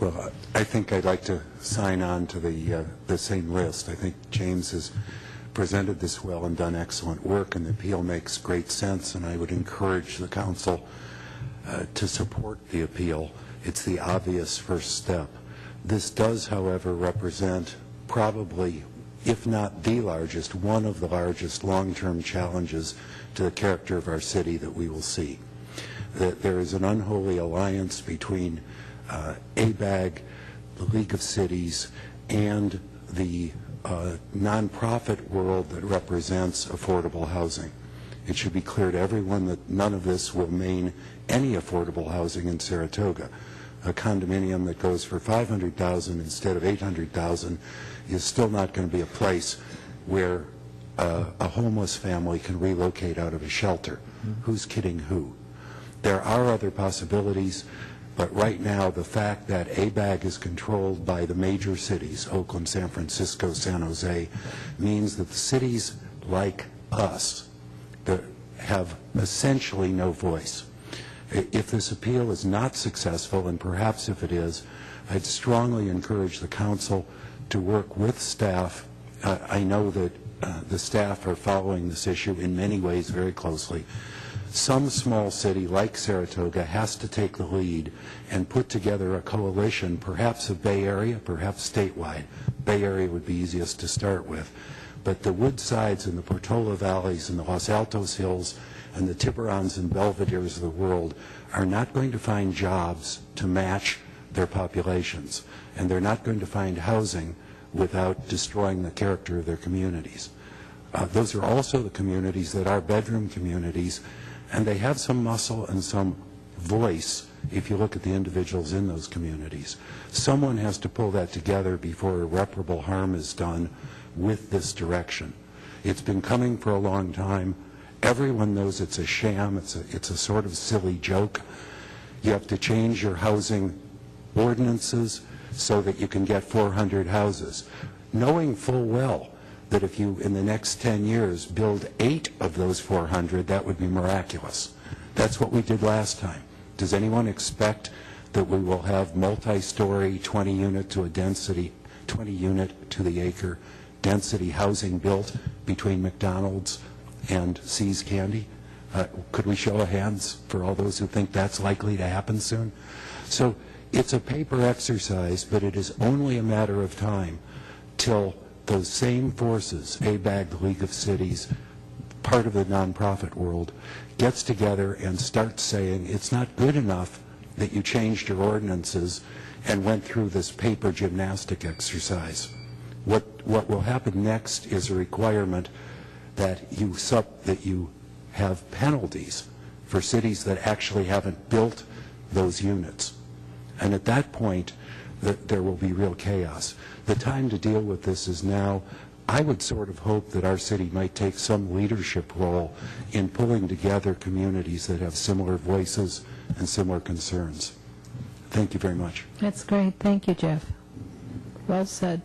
Well, I think I'd like to sign on to the same list. I think James has presented this well and done excellent work, and the appeal makes great sense, and I would encourage the council to support the appeal. It's the obvious first step. This does, however, represent probably, if not the largest, one of the largest long-term challenges to the character of our city that we will see. That there is an unholy alliance between ABAG, the League of Cities, and the nonprofit world that represents affordable housing. It should be clear to everyone that none of this will mean any affordable housing in Saratoga. A condominium that goes for $500,000 instead of $800,000 is still not going to be a place where a homeless family can relocate out of a shelter. Who's kidding who? There are other possibilities, but right now the fact that ABAG is controlled by the major cities, Oakland, San Francisco, San Jose, means that the cities like us that have essentially no voice. If this appeal is not successful, and perhaps if it is, I'd strongly encourage the council to work with staff. I know that the staff are following this issue in many ways very closely. Some small city like Saratoga has to take the lead and put together a coalition, perhaps of Bay Area, perhaps statewide. Bay Area would be easiest to start with. But the Woodsides and the Portola Valleys and the Los Altos Hills and the Tiburons and Belvederes of the world are not going to find jobs to match their populations. And they're not going to find housing without destroying the character of their communities. Those are also the communities that are bedroom communities, and they have some muscle and some voice if you look at the individuals in those communities. Someone has to pull that together before irreparable harm is done with this direction. It's been coming for a long time. Everyone knows it's a sham. It's a sort of silly joke. You have to change your housing ordinances so that you can get 400 houses, knowing full well that if you, in the next 10 years, build 8 of those 400, that would be miraculous. That's what we did last time. Does anyone expect that we will have multi-story, 20-unit to a density, 20-unit to the acre density housing built between McDonald's and See's Candy? Could we show of hands for all those who think that's likely to happen soon? So it's a paper exercise, but it is only a matter of time till those same forces, ABAG, the League of Cities, part of the nonprofit world, gets together and starts saying it's not good enough that you changed your ordinances and went through this paper gymnastic exercise. What will happen next is a requirement that you have penalties for cities that actually haven't built those units. And at that point, there will be real chaos. The time to deal with this is now. I would sort of hope that our city might take some leadership role in pulling together communities that have similar voices and similar concerns. Thank you very much. That's great. Thank you, Jeff. Well said.